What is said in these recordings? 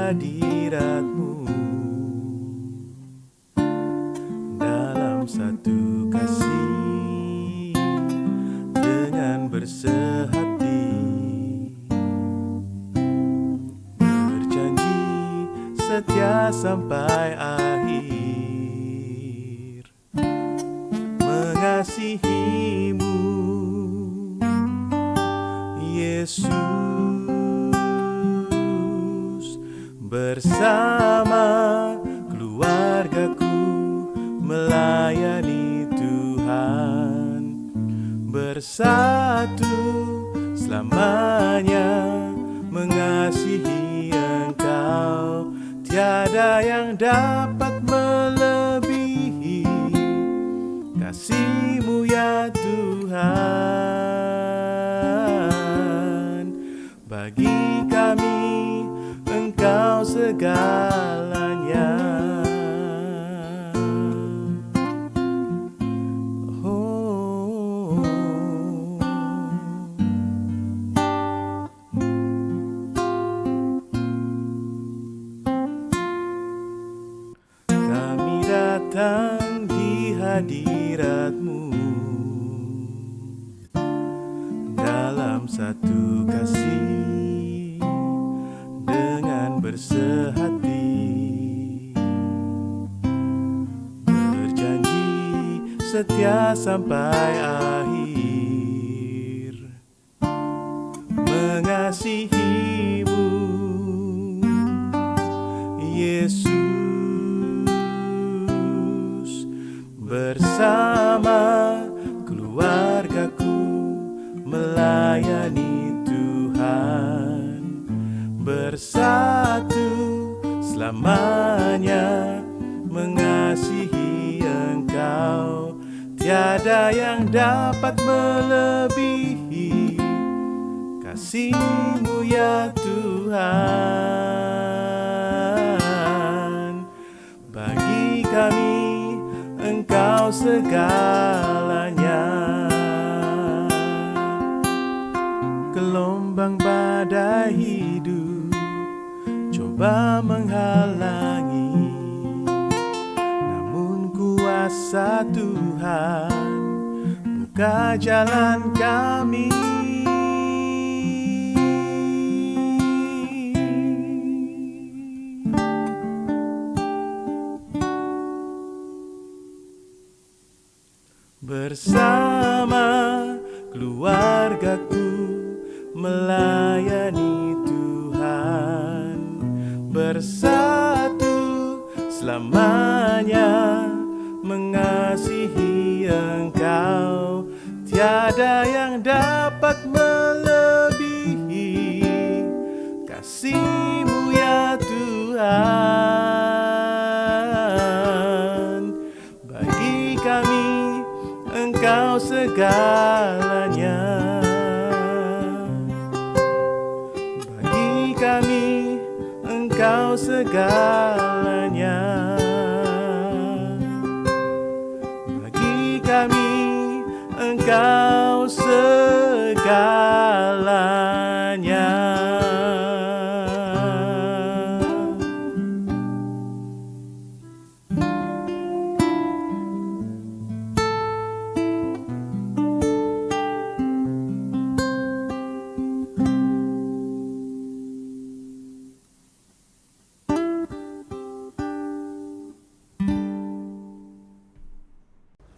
hadirat-Mu dalam satu kasih dengan bersehati, berjanji setia sampai akhir, mengasihi-Mu Yesus, bersama keluargaku melayani Tuhan, bersatu selamanya mengasihi Engkau. Tiada yang dapat melebihi kasih-Mu ya Tuhan. Bagi kami Engkau segalanya. Oh. Kami datang di hadirat-Mu dalam satu kasih dengan bersehati, berjanji setia sampai akhir, mengasihi-Mu Yesus, bersama keluargaku melayani Tuhan, bersatu selamanya mengasihi Engkau. Tiada yang dapat melebihi kasih-Mu ya Tuhan. Bagi kami Engkau segalanya. Gelombang badai hidup coba menghalangi, namun kuasa Tuhan buka jalan kami. Bersama keluargaku melayani Tuhan, bersatu selamanya mengasihi Engkau. Tiada yang dapat melebihi kasih-Mu ya Tuhan. Bagi kami Engkau segalanya. Bagi kami Engkau segalanya. Bagi kami Engkau segalanya.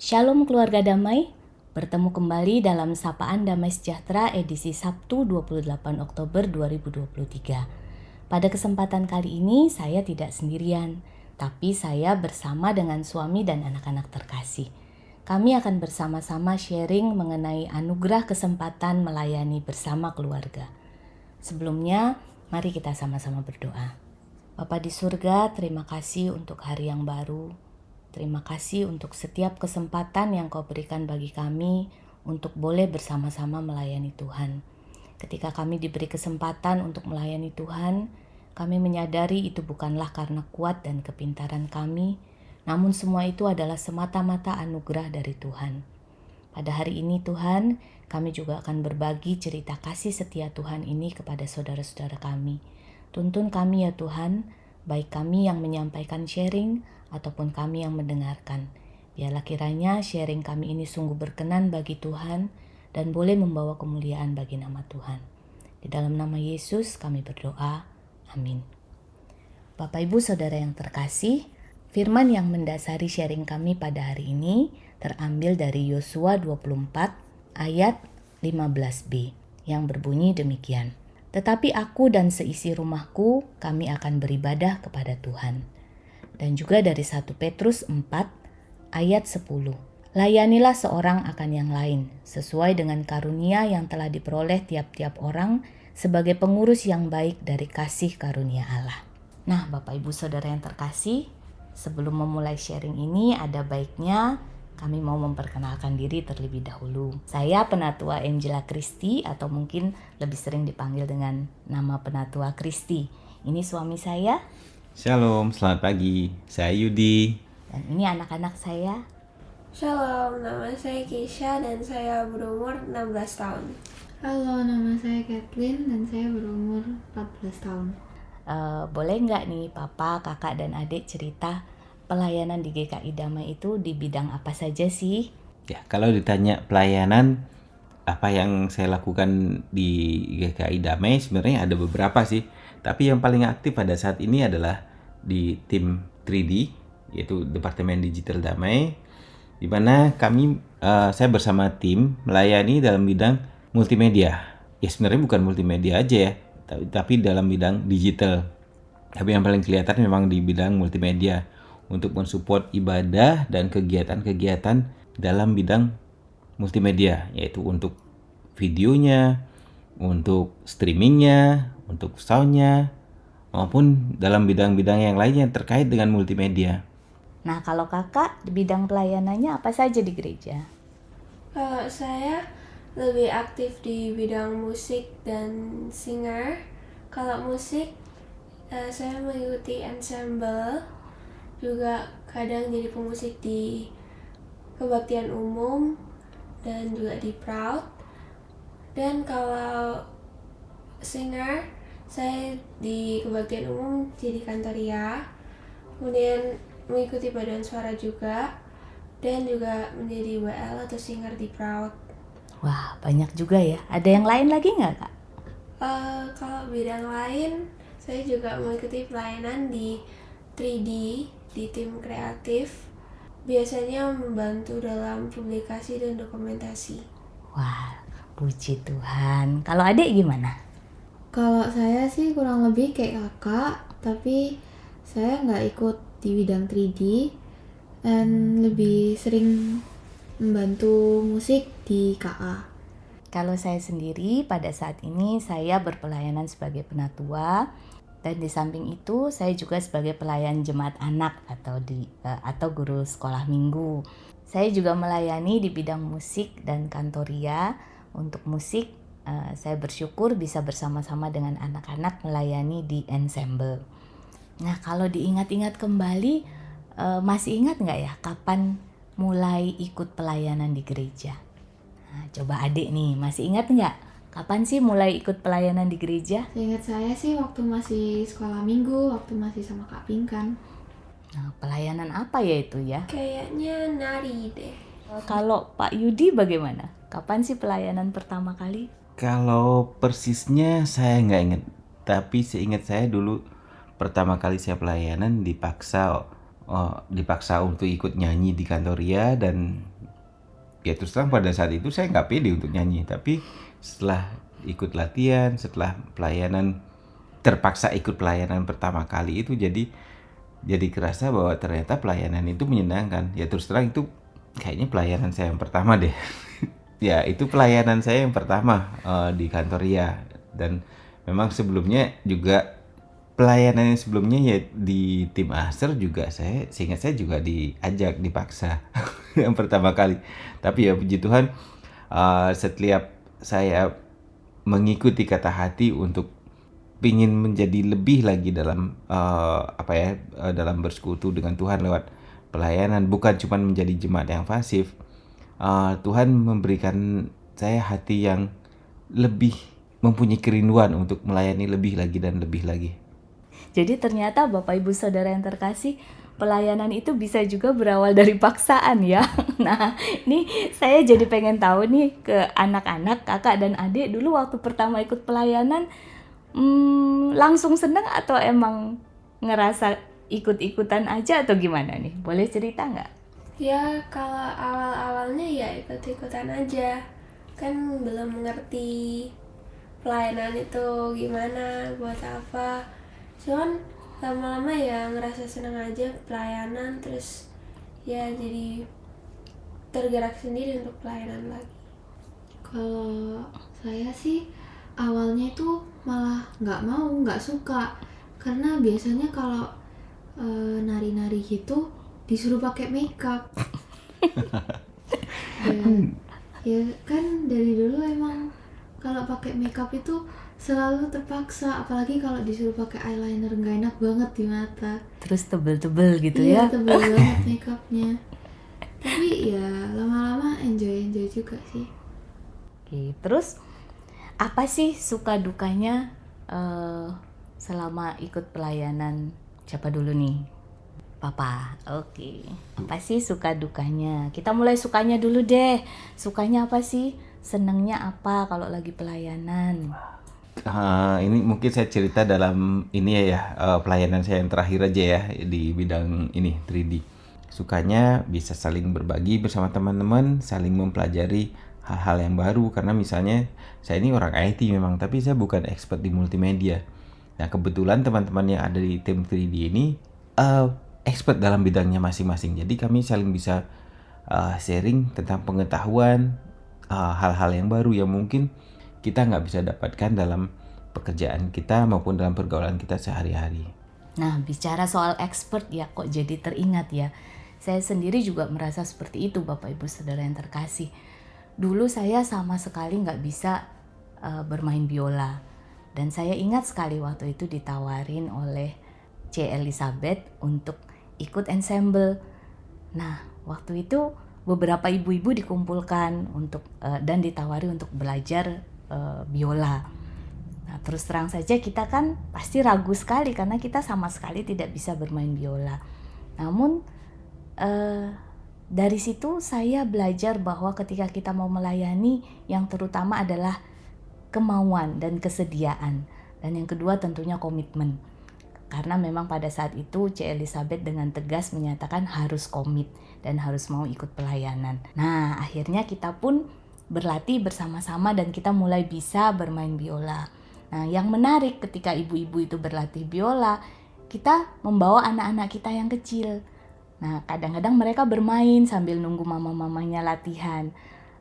Shalom keluarga damai, bertemu kembali dalam Sapaan Damai Sejahtera edisi Sabtu 28 Oktober 2023. Pada kesempatan kali ini saya tidak sendirian, tapi saya bersama dengan suami dan anak-anak terkasih. Kami akan bersama-sama sharing mengenai anugerah kesempatan melayani bersama keluarga. Sebelumnya, mari kita sama-sama berdoa. Bapa di surga, terima kasih untuk hari yang baru. Terima kasih untuk setiap kesempatan yang Kau berikan bagi kami untuk boleh bersama-sama melayani Tuhan. Ketika kami diberi kesempatan untuk melayani Tuhan, kami menyadari itu bukanlah karena kuat dan kepintaran kami, namun semua itu adalah semata-mata anugerah dari Tuhan. Pada hari ini Tuhan, kami juga akan berbagi cerita kasih setia Tuhan ini kepada saudara-saudara kami. Tuntun kami ya Tuhan, baik kami yang menyampaikan sharing ataupun kami yang mendengarkan. Biarlah kiranya sharing kami ini sungguh berkenan bagi Tuhan dan boleh membawa kemuliaan bagi nama Tuhan. Di dalam nama Yesus kami berdoa. Amin. Bapak Ibu Saudara yang terkasih, firman yang mendasari sharing kami pada hari ini terambil dari Yosua 24 ayat 15b yang berbunyi demikian. Tetapi aku dan seisi rumahku kami akan beribadah kepada Tuhan. Dan juga dari 1 Petrus 4 ayat 10. Layanilah seorang akan yang lain sesuai dengan karunia yang telah diperoleh tiap-tiap orang sebagai pengurus yang baik dari kasih karunia Allah. Nah, Bapak Ibu Saudara yang terkasih, sebelum memulai sharing ini ada baiknya kami mau memperkenalkan diri terlebih dahulu. Saya Penatua Angela Christy atau mungkin lebih sering dipanggil dengan nama Penatua Christy. Ini suami saya. Shalom, selamat pagi. Saya Yudi. Dan ini anak-anak saya. Shalom, nama saya Keisha dan saya berumur 16 tahun. Halo, nama saya Kathleen dan saya berumur 14 tahun. Boleh nggak nih Papa, Kakak, dan Adik cerita pelayanan di GKI Damai itu di bidang apa saja sih? Ya, kalau ditanya pelayanan, apa yang saya lakukan di GKI Damai sebenarnya ada beberapa sih. Tapi yang paling aktif pada saat ini adalah di tim 3D, yaitu Departemen Digital Damai, di mana saya bersama tim melayani dalam bidang multimedia. Ya sebenarnya bukan multimedia aja ya, tapi dalam bidang digital. Tapi yang paling kelihatan memang di bidang multimedia untuk mensupport ibadah dan kegiatan-kegiatan dalam bidang multimedia, yaitu untuk videonya, untuk streamingnya, untuk soundnya, maupun dalam bidang-bidang yang lainnya terkait dengan multimedia. Nah, kalau Kakak di bidang pelayanannya apa saja di gereja? Kalau saya lebih aktif di bidang musik dan singer. Kalau musik, saya mengikuti ensemble, juga kadang jadi pemusik di kebaktian umum dan juga di Proud. Dan kalau singer, saya di kebaktian umum jadi kantoria, kemudian mengikuti paduan suara juga, dan juga menjadi WL atau singer di Proud. Wah, banyak juga ya. Ada yang lain lagi nggak, Kak? Kalau bidang lain, saya juga mengikuti pelayanan di 3D, di tim kreatif. Biasanya membantu dalam publikasi dan dokumentasi. Wah, puji Tuhan. Kalau Adik gimana? Kalau saya sih kurang lebih kayak kakak, tapi saya nggak ikut di bidang 3D dan lebih sering membantu musik di KA. Kalau saya sendiri pada saat ini saya berpelayanan sebagai penatua dan di samping itu saya juga sebagai pelayan jemaat anak atau guru sekolah minggu. Saya juga melayani di bidang musik dan kantoria. Untuk musik saya bersyukur bisa bersama-sama dengan anak-anak melayani di ensemble. Nah, kalau diingat-ingat kembali, masih ingat nggak ya kapan mulai ikut pelayanan di gereja? Nah, coba Adik nih, masih ingat nggak? Kapan sih mulai ikut pelayanan di gereja? Seingat saya sih waktu masih sekolah minggu, waktu masih sama Kak Pinkan. Nah, pelayanan apa ya itu ya? Kayaknya nari deh. Kalau Pak Yudi bagaimana? Kapan sih pelayanan pertama kali? Kalau persisnya saya nggak ingat, tapi seingat saya dulu pertama kali saya pelayanan dipaksa untuk ikut nyanyi di kantoria, dan ya terus terang pada saat itu saya nggak pede untuk nyanyi, tapi setelah ikut latihan, setelah terpaksa ikut pelayanan pertama kali itu jadi kerasa bahwa ternyata pelayanan itu menyenangkan. Ya terus terang itu kayaknya pelayanan saya yang pertama deh. Ya itu pelayanan saya yang pertama di kantoria, dan memang sebelumnya juga pelayanan yang sebelumnya ya di tim Aser juga seingat saya juga dipaksa yang pertama kali. Tapi ya puji Tuhan, setiap saya mengikuti kata hati untuk pingin menjadi lebih lagi dalam dalam bersekutu dengan Tuhan lewat pelayanan, bukan cuma menjadi jemaat yang pasif. Tuhan memberikan saya hati yang lebih mempunyai kerinduan untuk melayani lebih lagi dan lebih lagi. Jadi ternyata Bapak Ibu Saudara yang terkasih, pelayanan itu bisa juga berawal dari paksaan ya. Nah, ini saya jadi pengen tahu nih ke anak-anak, kakak dan adik dulu waktu pertama ikut pelayanan, langsung seneng atau emang ngerasa ikut-ikutan aja atau gimana nih? Boleh cerita nggak? Ya kalau awal-awalnya ya ikut-ikutan aja, kan belum mengerti pelayanan itu gimana, buat apa. Cuman lama-lama ya ngerasa senang aja pelayanan, terus ya jadi tergerak sendiri untuk pelayanan lagi. Kalau saya sih awalnya itu malah nggak suka, karena biasanya kalau nari-nari gitu disuruh pakai makeup. ya kan dari dulu emang kalau pakai makeup itu selalu terpaksa, apalagi kalau disuruh pakai eyeliner nggak enak banget di mata. Terus tebel-tebel gitu Iya, ya? tebel banget makeupnya. Tapi ya lama-lama enjoy juga sih. Oke, terus apa sih suka dukanya selama ikut pelayanan? Siapa dulu nih? Papa. Oke. Apa sih suka dukanya? Kita mulai sukanya dulu deh. Sukanya apa sih? Senengnya apa kalau lagi pelayanan? Ini mungkin saya cerita dalam ini ya, pelayanan saya yang terakhir aja ya di bidang ini 3D. Sukanya bisa saling berbagi bersama teman-teman, saling mempelajari hal-hal yang baru, karena misalnya saya ini orang IT memang, tapi saya bukan expert di multimedia. Nah, kebetulan teman-teman yang ada di tim 3D ini expert dalam bidangnya masing-masing. Jadi kami saling bisa sharing tentang pengetahuan, hal-hal yang baru yang mungkin kita nggak bisa dapatkan dalam pekerjaan kita maupun dalam pergaulan kita sehari-hari. Nah, bicara soal expert ya, kok jadi teringat ya. Saya sendiri juga merasa seperti itu, Bapak Ibu Saudara yang terkasih. Dulu saya sama sekali nggak bisa bermain biola. Dan saya ingat sekali waktu itu ditawarin oleh C. Elizabeth untuk ikut ensemble. Nah, waktu itu beberapa ibu-ibu dikumpulkan dan ditawari untuk belajar biola. Nah, terus terang saja kita kan pasti ragu sekali karena kita sama sekali tidak bisa bermain biola. Namun dari situ saya belajar bahwa ketika kita mau melayani, yang terutama adalah kemauan dan kesediaan. Dan yang kedua tentunya komitmen. Karena memang pada saat itu C. Elizabeth dengan tegas menyatakan harus komit dan harus mau ikut pelayanan. Nah, akhirnya kita pun berlatih bersama-sama dan kita mulai bisa bermain biola. Nah, yang menarik ketika ibu-ibu itu berlatih biola, kita membawa anak-anak kita yang kecil. Nah, kadang-kadang mereka bermain sambil nunggu mama-mamanya latihan.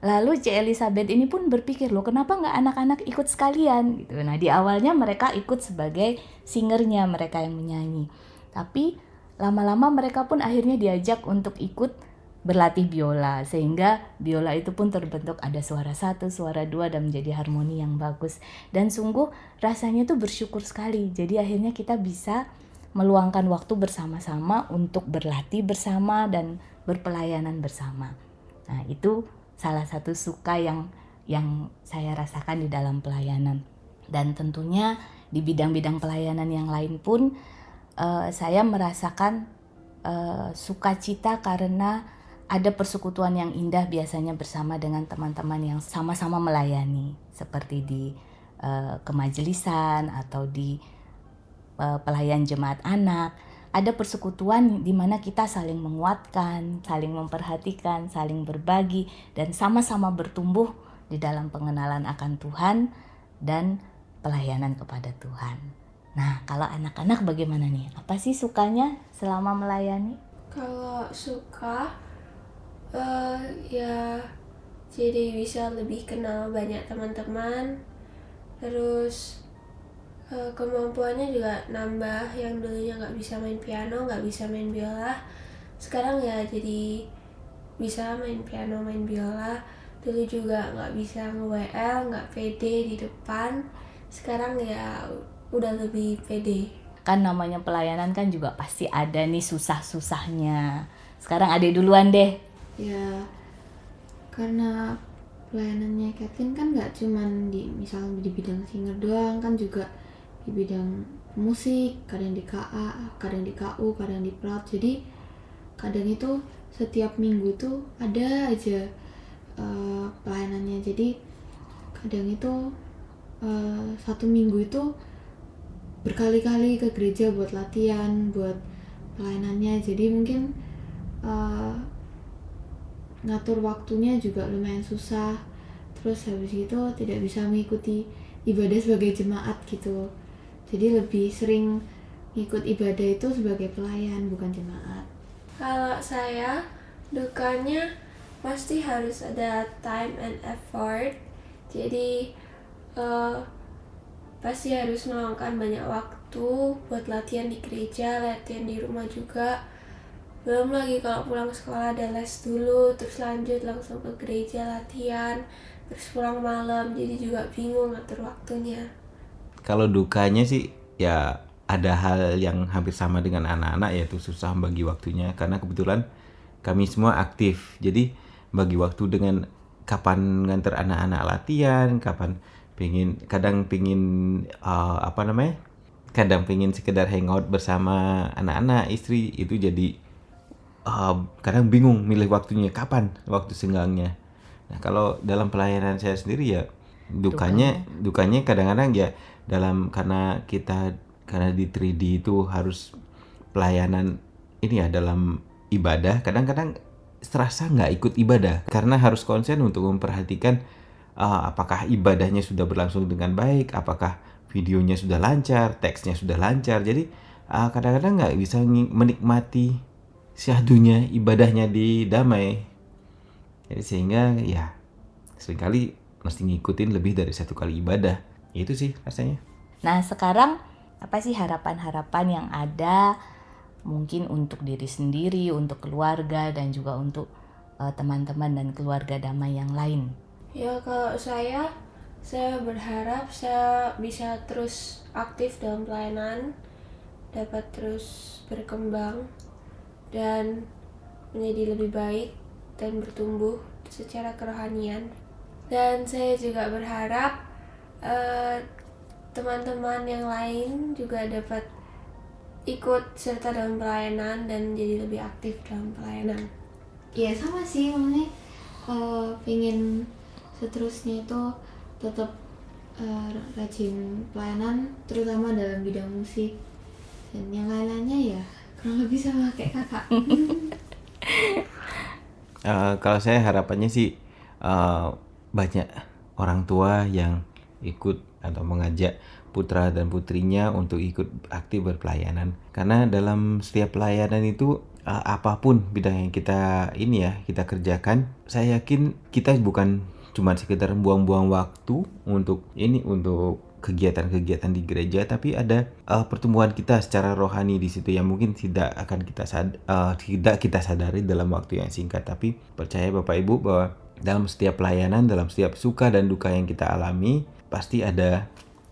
Lalu C. Elizabeth ini pun berpikir, loh kenapa nggak anak-anak ikut sekalian? Gitu. Nah, di awalnya mereka ikut sebagai singernya, mereka yang menyanyi. Tapi lama-lama mereka pun akhirnya diajak untuk ikut berlatih biola, sehingga biola itu pun terbentuk ada suara 1, suara 2 dan menjadi harmoni yang bagus. Dan sungguh rasanya tuh bersyukur sekali. Jadi akhirnya kita bisa meluangkan waktu bersama-sama untuk berlatih bersama dan berpelayanan bersama. Nah, itu salah satu suka yang saya rasakan di dalam pelayanan. Dan tentunya di bidang-bidang pelayanan yang lain pun saya merasakan sukacita karena ada persekutuan yang indah biasanya bersama dengan teman-teman yang sama-sama melayani, seperti di kemajelisan atau di pelayan jemaat anak. Ada persekutuan di mana kita saling menguatkan, saling memperhatikan, saling berbagi, dan sama-sama bertumbuh di dalam pengenalan akan Tuhan dan pelayanan kepada Tuhan. Nah, kalau anak-anak bagaimana nih? Apa sih sukanya selama melayani? Kalau suka, ya jadi bisa lebih kenal banyak teman-teman, terus kemampuannya juga nambah. Yang dulunya nggak bisa main piano, nggak bisa main biola, sekarang ya jadi bisa main piano, main biola. Dulu juga nggak bisa nge-WL, nggak pede di depan, sekarang ya udah lebih pede. Kan namanya pelayanan kan juga pasti ada nih susah-susahnya. Sekarang Adek duluan deh. Ya, karena pelayanannya Kathleen kan nggak cuman di misal di bidang singer doang, kan juga di bidang musik, kadang di KA, kadang di KU, kadang di PRAT. Jadi kadang itu setiap minggu tuh ada aja pelayanannya. Jadi kadang itu 1 minggu itu berkali-kali ke gereja buat latihan, buat pelayanannya. Jadi mungkin ngatur waktunya juga lumayan susah. Terus habis itu tidak bisa mengikuti ibadah sebagai jemaat gitu. Jadi lebih sering ikut ibadah itu sebagai pelayan, bukan jemaat. Kalau saya, dukanya pasti harus ada time and effort. Jadi pasti harus meluangkan banyak waktu buat latihan di gereja, latihan di rumah juga. Belum lagi kalau pulang sekolah ada les dulu, terus lanjut langsung ke gereja latihan, terus pulang malam, jadi juga bingung ngatur waktunya. Kalau dukanya sih ya ada hal yang hampir sama dengan anak-anak, yaitu susah bagi waktunya karena kebetulan kami semua aktif. Jadi bagi waktu dengan kapan nganter anak-anak latihan, kapan kadang pingin kadang pingin sekedar hangout bersama anak-anak, istri, itu jadi kadang bingung milih waktunya kapan waktu senggangnya. Nah, kalau dalam pelayanan saya sendiri ya dukanya kadang-kadang ya karena di 3D itu harus pelayanan ini ya dalam ibadah, kadang-kadang terasa nggak ikut ibadah karena harus konsen untuk memperhatikan apakah ibadahnya sudah berlangsung dengan baik, apakah videonya sudah lancar, teksnya sudah lancar. Jadi kadang-kadang nggak bisa menikmati syahdunya ibadahnya di damai. Jadi sehingga ya seringkali mesti ngikutin lebih dari 1 kali ibadah. Itu sih rasanya. Nah, sekarang apa sih harapan-harapan yang ada mungkin untuk diri sendiri, untuk keluarga, dan juga untuk teman-teman dan keluarga damai yang lain? Ya kalau saya berharap saya bisa terus aktif dalam pelayanan, dapat terus berkembang dan menjadi lebih baik dan bertumbuh secara kerohanian. Dan saya juga berharap teman-teman yang lain juga dapat ikut serta dalam pelayanan dan jadi lebih aktif dalam pelayanan. Ya sama sih, maksudnya pengen seterusnya itu tetap rajin pelayanan, terutama dalam bidang musik, dan yang lain-lainnya ya kurang lebih sama kayak kakak. Kalau saya harapannya sih banyak orang tua yang ikut atau mengajak putra dan putrinya untuk ikut aktif berpelayanan. Karena dalam setiap pelayanan itu apapun bidang yang kita kerjakan, saya yakin kita bukan cuma sekedar buang-buang waktu untuk kegiatan-kegiatan di gereja, tapi ada pertumbuhan kita secara rohani di situ yang mungkin tidak kita sadari dalam waktu yang singkat. Tapi percaya Bapak Ibu bahwa dalam setiap pelayanan, dalam setiap suka dan duka yang kita alami, pasti ada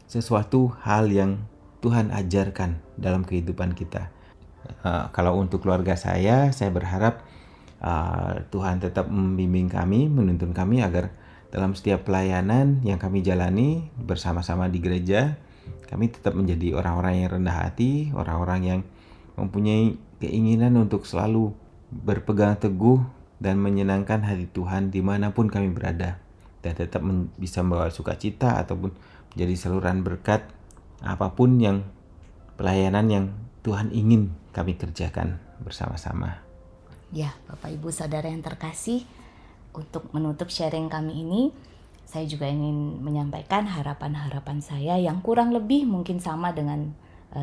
sesuatu hal yang Tuhan ajarkan dalam kehidupan kita. Kalau untuk keluarga saya berharap Tuhan tetap membimbing kami, menuntun kami agar dalam setiap pelayanan yang kami jalani bersama-sama di gereja, kami tetap menjadi orang-orang yang rendah hati, orang-orang yang mempunyai keinginan untuk selalu berpegang teguh dan menyenangkan hati Tuhan dimanapun kami berada, dan tetap bisa membawa sukacita ataupun menjadi saluran berkat apapun yang pelayanan yang Tuhan ingin kami kerjakan bersama-sama. Ya, Bapak Ibu Saudara yang terkasih, untuk menutup sharing kami ini, saya juga ingin menyampaikan harapan-harapan saya yang kurang lebih mungkin sama dengan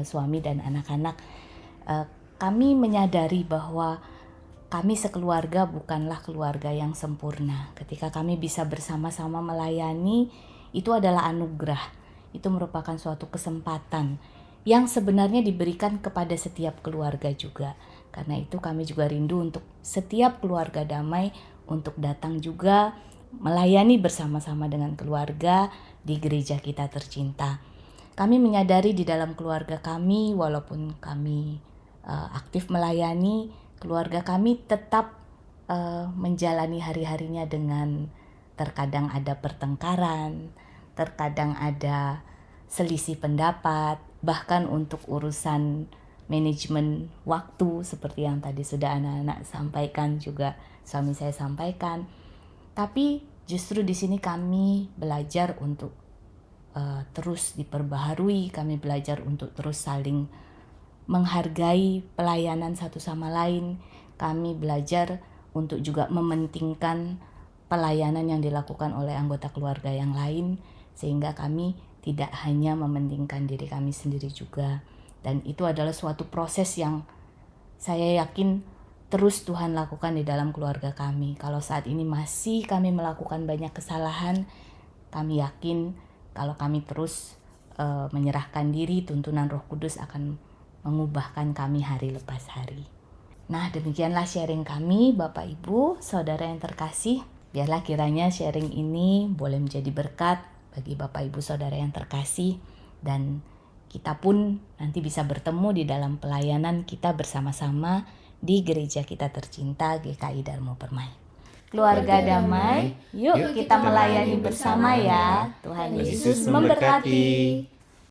suami dan anak-anak. Kami menyadari bahwa kami sekeluarga bukanlah keluarga yang sempurna. Ketika kami bisa bersama-sama melayani, itu adalah anugerah. Itu merupakan suatu kesempatan yang sebenarnya diberikan kepada setiap keluarga juga. Karena itu kami juga rindu untuk setiap keluarga damai untuk datang juga melayani bersama-sama dengan keluarga di gereja kita tercinta. Kami menyadari di dalam keluarga kami, walaupun kami aktif melayani, keluarga kami tetap menjalani hari-harinya dengan terkadang ada pertengkaran, terkadang ada selisih pendapat, bahkan untuk urusan manajemen waktu seperti yang tadi sudah anak-anak sampaikan, juga suami saya sampaikan. Tapi justru di sini kami belajar untuk terus diperbaharui, kami belajar untuk terus saling menghargai pelayanan satu sama lain. Kami belajar untuk juga mementingkan pelayanan yang dilakukan oleh anggota keluarga yang lain, sehingga kami tidak hanya mementingkan diri kami sendiri juga. Dan itu adalah suatu proses yang saya yakin terus Tuhan lakukan di dalam keluarga kami. Kalau saat ini masih kami melakukan banyak kesalahan, kami yakin kalau kami terus menyerahkan diri, tuntunan Roh Kudus akan mengubahkan kami hari lepas hari. Nah, demikianlah sharing kami, Bapak Ibu, Saudara yang terkasih. Biarlah kiranya sharing ini boleh menjadi berkat bagi Bapak Ibu Saudara yang terkasih, dan kita pun nanti bisa bertemu di dalam pelayanan kita bersama-sama di gereja kita tercinta GKI Darmo Permai. Keluarga damai, yuk kita melayani bersama ya. Tuhan Yesus memberkati.